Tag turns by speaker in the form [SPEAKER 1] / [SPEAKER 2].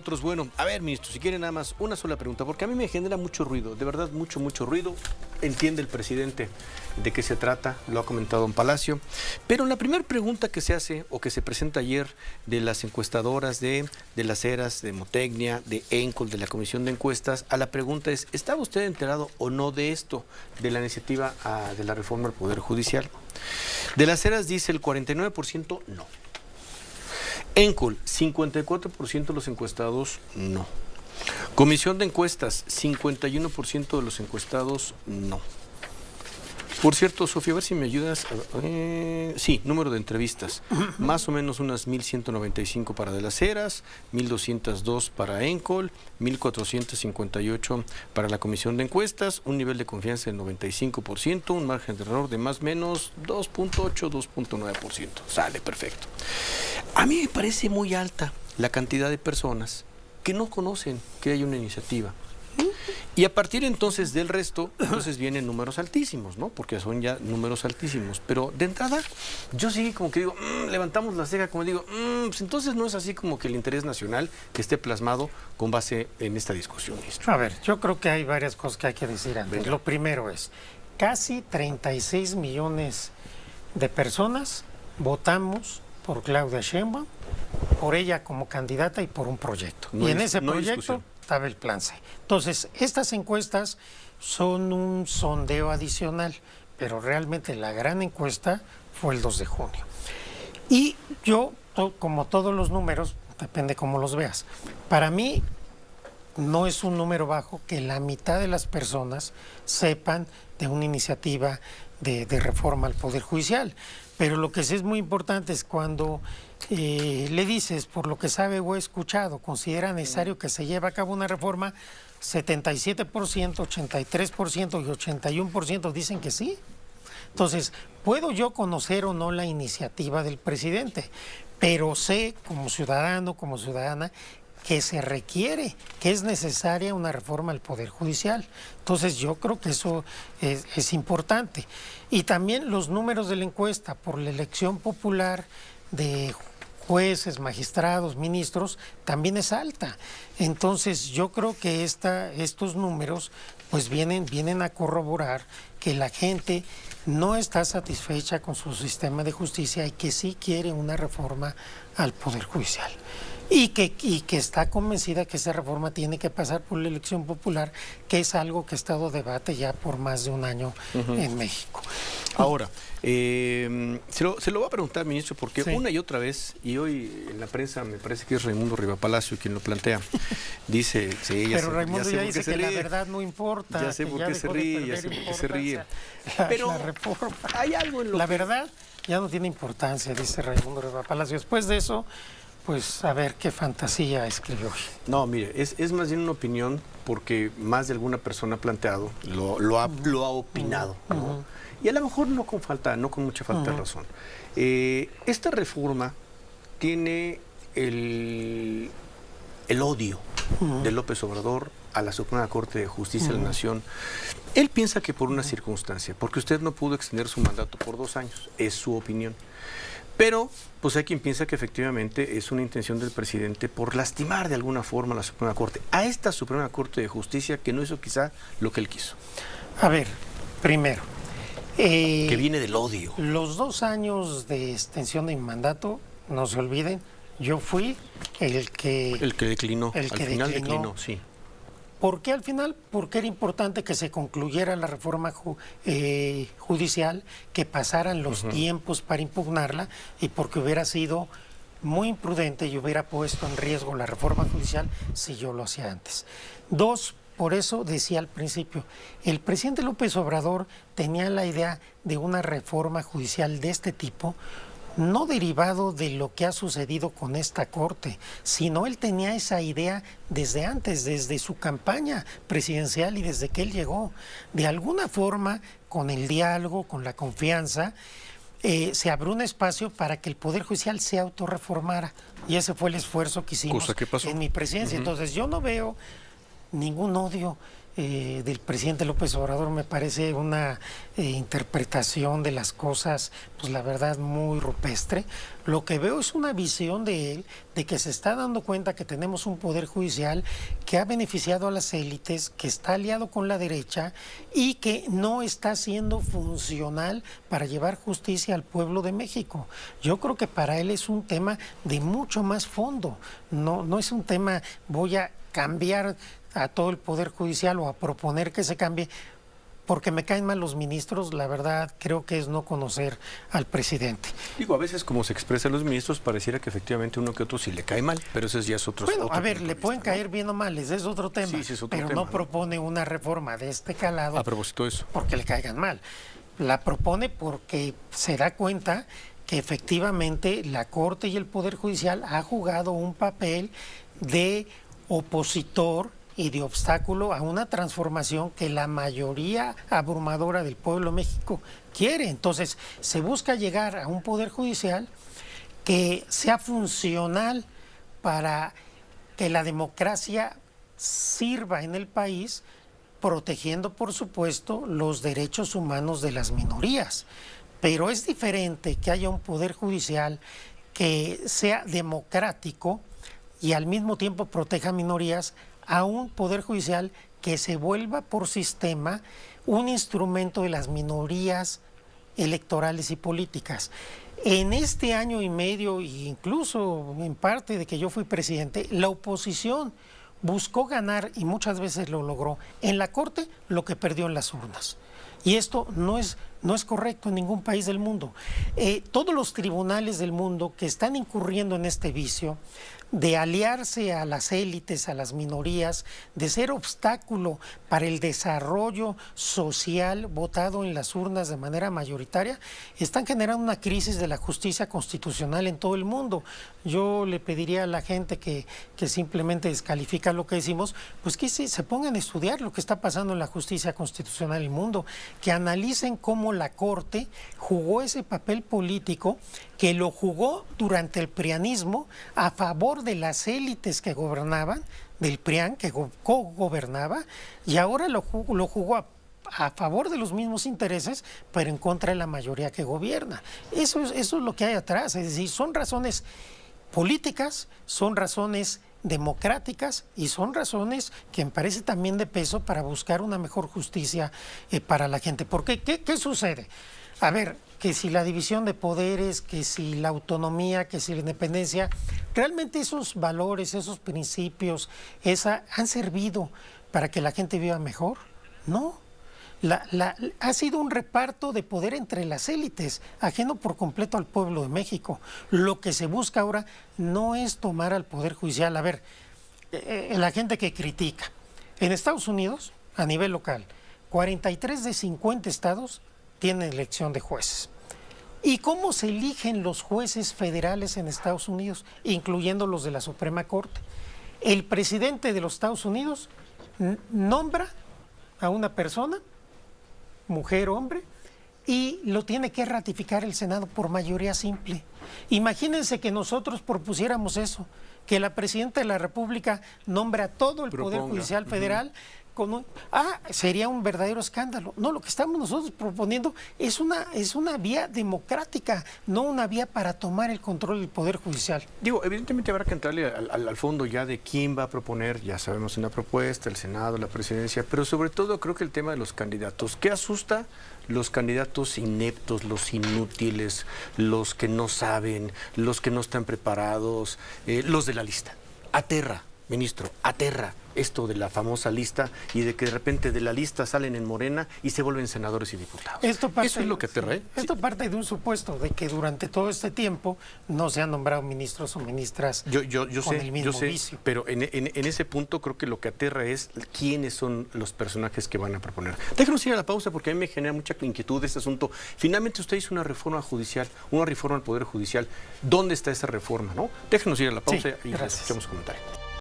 [SPEAKER 1] nosotros. Bueno, a ver, ministro, si quiere nada más una sola pregunta, porque a mí me genera mucho ruido, de verdad, mucho ruido. Entiende el presidente de qué se trata, lo ha comentado en Palacio, pero la primera pregunta que se hace o que se presenta ayer de las encuestadoras de las Heras, de Motecnia, de ENCOL, de la Comisión de Encuestas, a la pregunta es, ¿estaba usted enterado o no de esto, de la iniciativa de la reforma al Poder Judicial? De las Heras dice el 49% no. ENCOL, 54% de los encuestados no. Comisión de Encuestas, 51% de los encuestados no. Por cierto, Sofía, a ver si me ayudas. Sí, número de entrevistas. Más o menos unas 1.195 para De las Heras, 1.202 para ENCOL, 1.458 para la Comisión de Encuestas, un nivel de confianza del 95%, un margen de error de más o menos 2.8, 2.9%. Sale, perfecto. A mí me parece muy alta la cantidad de personas que no conocen que hay una iniciativa. Y a partir entonces del resto, entonces vienen números altísimos, ¿no? Porque son ya números altísimos. Pero de entrada, yo sí como que digo, levantamos la ceja, como digo, pues entonces no es así como que el interés nacional que esté plasmado con base en esta discusión, ministro.
[SPEAKER 2] A ver, yo creo que hay varias cosas que hay que decir antes.
[SPEAKER 1] Venga.
[SPEAKER 2] Lo primero es, casi 36 millones de personas votamos por Claudia Sheinbaum, por ella como candidata y por un proyecto. Y en ese proyecto estaba el Plan C. Entonces, estas encuestas son un sondeo adicional, pero realmente la gran encuesta fue el 2 de junio. Y yo, como todos los números, depende cómo los veas, para mí no es un número bajo que la mitad de las personas sepan de una iniciativa de reforma al Poder Judicial. Pero lo que sí es muy importante es cuando le dices, por lo que sabe o he escuchado, considera necesario que se lleve a cabo una reforma, 77%, 83% y 81% dicen que sí. Entonces, puedo yo conocer o no la iniciativa del presidente, pero sé como ciudadano, como ciudadana, que se requiere, que es necesaria una reforma al Poder Judicial. Entonces yo creo que eso es importante. Y también los números de la encuesta por la elección popular de jueces, magistrados, ministros, también es alta. Entonces yo creo que estos números pues vienen a corroborar que la gente no está satisfecha con su sistema de justicia y que sí quiere una reforma al Poder Judicial. Y que está convencida que esa reforma tiene que pasar por la elección popular, que es algo que ha estado debate ya por más de un año en México.
[SPEAKER 1] Ahora, se lo voy a preguntar, ministro, porque
[SPEAKER 2] Sí.
[SPEAKER 1] una y otra vez, y hoy en la prensa me parece que es Raimundo Rivapalacio quien lo plantea, dice, sí,
[SPEAKER 2] Pero Raimundo ya dice que la
[SPEAKER 1] ríe.
[SPEAKER 2] verdad no importa.
[SPEAKER 1] Ya sé
[SPEAKER 2] que
[SPEAKER 1] por
[SPEAKER 2] ya
[SPEAKER 1] qué se
[SPEAKER 2] dejó de
[SPEAKER 1] ríe,
[SPEAKER 2] perder
[SPEAKER 1] ya sé por qué se ríe.
[SPEAKER 2] importancia
[SPEAKER 1] Pero
[SPEAKER 2] la reforma.
[SPEAKER 1] hay algo en lo
[SPEAKER 2] La
[SPEAKER 1] que...
[SPEAKER 2] verdad ya no tiene importancia, dice Raimundo Rivapalacio. Después de eso, pues a ver qué fantasía escribió.
[SPEAKER 1] No, mire, es más bien una opinión porque más de alguna persona ha planteado, lo ha opinado, ¿no? Y a lo mejor no con mucha falta de razón. Esta reforma tiene el odio de López Obrador a la Suprema Corte de Justicia de la Nación. Él piensa que por una circunstancia, porque usted no pudo extender su mandato por 2 años, es su opinión. Pero, pues hay quien piensa que efectivamente es una intención del presidente por lastimar de alguna forma a la Suprema Corte, a esta Suprema Corte de Justicia que no hizo quizá lo que él quiso.
[SPEAKER 2] A ver, primero.
[SPEAKER 1] Que viene del odio.
[SPEAKER 2] Los 2 años de extensión de mi mandato, no se olviden, yo fui el que
[SPEAKER 1] declinó,
[SPEAKER 2] el que
[SPEAKER 1] al final
[SPEAKER 2] declinó.
[SPEAKER 1] declinó, sí.
[SPEAKER 2] ¿Por qué al final? Porque era importante que se concluyera la reforma judicial, que pasaran los tiempos para impugnarla y porque hubiera sido muy imprudente y hubiera puesto en riesgo la reforma judicial si yo lo hacía antes. 2, por eso decía al principio, el presidente López Obrador tenía la idea de una reforma judicial de este tipo, no derivado de lo que ha sucedido con esta Corte, sino él tenía esa idea desde antes, desde su campaña presidencial y desde que él llegó. De alguna forma, con el diálogo, con la confianza, se abrió un espacio para que el Poder Judicial se autorreformara. Y ese fue el esfuerzo que hicimos
[SPEAKER 1] Cosa que pasó.
[SPEAKER 2] en mi presidencia. Entonces yo no veo ningún odio del presidente López Obrador me parece una interpretación de las cosas, pues la verdad, muy rupestre. Lo que veo es una visión de él, de que se está dando cuenta que tenemos un poder judicial que ha beneficiado a las élites, que está aliado con la derecha y que no está siendo funcional para llevar justicia al pueblo de México. Yo creo que para él es un tema de mucho más fondo, no es un tema voy a cambiar a todo el Poder Judicial o a proponer que se cambie porque me caen mal los ministros. La verdad creo que es no conocer al presidente.
[SPEAKER 1] Digo, a veces como se expresan los ministros pareciera que efectivamente uno que otro sí le cae mal, pero ese ya es otro.
[SPEAKER 2] Bueno,
[SPEAKER 1] otro
[SPEAKER 2] a ver, le pueden
[SPEAKER 1] vista, ¿no?
[SPEAKER 2] caer bien o mal, ese es otro tema,
[SPEAKER 1] Sí, es otro
[SPEAKER 2] pero
[SPEAKER 1] tema,
[SPEAKER 2] no propone una reforma de este calado
[SPEAKER 1] A propósito de eso.
[SPEAKER 2] porque le caigan mal. La propone porque se da cuenta que efectivamente la Corte y el Poder Judicial ha jugado un papel de opositor y de obstáculo a una transformación que la mayoría abrumadora del pueblo de México quiere. Entonces, se busca llegar a un Poder Judicial que sea funcional para que la democracia sirva en el país, protegiendo, por supuesto, los derechos humanos de las minorías. Pero es diferente que haya un Poder Judicial que sea democrático y al mismo tiempo proteja minorías, a un Poder Judicial que se vuelva por sistema un instrumento de las minorías electorales y políticas. En este año y medio, e incluso en parte de que yo fui presidente, la oposición buscó ganar, y muchas veces lo logró, en la Corte lo que perdió en las urnas. Y esto no es correcto en ningún país del mundo. Todos los tribunales del mundo que están incurriendo en este vicio de aliarse a las élites, a las minorías, de ser obstáculo para el desarrollo social votado en las urnas de manera mayoritaria, están generando una crisis de la justicia constitucional en todo el mundo. Yo le pediría a la gente que simplemente descalifica lo que decimos, pues que se pongan a estudiar lo que está pasando en la justicia constitucional en el mundo, que analicen cómo la Corte jugó ese papel político, que lo jugó durante el prianismo a favor de las élites que gobernaban, del PRIAN que co-gobernaba, y ahora lo jugó a favor de los mismos intereses, pero en contra de la mayoría que gobierna. Eso es lo que hay atrás, es decir, son razones políticas, son razones democráticas y son razones que me parece también de peso para buscar una mejor justicia para la gente. Porque ¿qué sucede? A ver, que si la división de poderes, que si la autonomía, que si la independencia, realmente esos valores, esos principios, han servido para que la gente viva mejor, ¿no? Ha sido un reparto de poder entre las élites, ajeno por completo al pueblo de México. Lo que se busca ahora no es tomar al Poder Judicial. A ver, la gente que critica. En Estados Unidos, a nivel local, 43 de 50 estados tienen elección de jueces. ¿Y cómo se eligen los jueces federales en Estados Unidos, incluyendo los de la Suprema Corte? El presidente de los Estados Unidos nombra a una persona, mujer o hombre, y lo tiene que ratificar el Senado por mayoría simple. Imagínense que nosotros propusiéramos eso, que la presidenta de la República nombra a todo el Poder Judicial Federal. Sería un verdadero escándalo. No, lo que estamos nosotros proponiendo es una vía democrática, no una vía para tomar el control del Poder Judicial.
[SPEAKER 1] Digo, evidentemente habrá que entrarle al fondo ya de quién va a proponer, ya sabemos una propuesta, el Senado, la presidencia, pero sobre todo creo que el tema de los candidatos. ¿Qué asusta? Los candidatos ineptos, los inútiles, los que no saben, los que no están preparados, los de la lista. Aterra, ministro, aterra esto de la famosa lista y de que de repente de la lista salen en Morena y se vuelven senadores y diputados. Eso es lo que aterra, ¿eh?
[SPEAKER 2] Esto parte de un supuesto de que durante todo este tiempo no se han nombrado ministros o ministras con el mismo vicio.
[SPEAKER 1] Pero en ese punto creo que lo que aterra es quiénes son los personajes que van a proponer. Déjenos ir a la pausa porque a mí me genera mucha inquietud este asunto. Finalmente usted hizo una reforma judicial, una reforma al Poder Judicial. ¿Dónde está esa reforma, no? Déjenos ir a la pausa y escuchamos comentarios.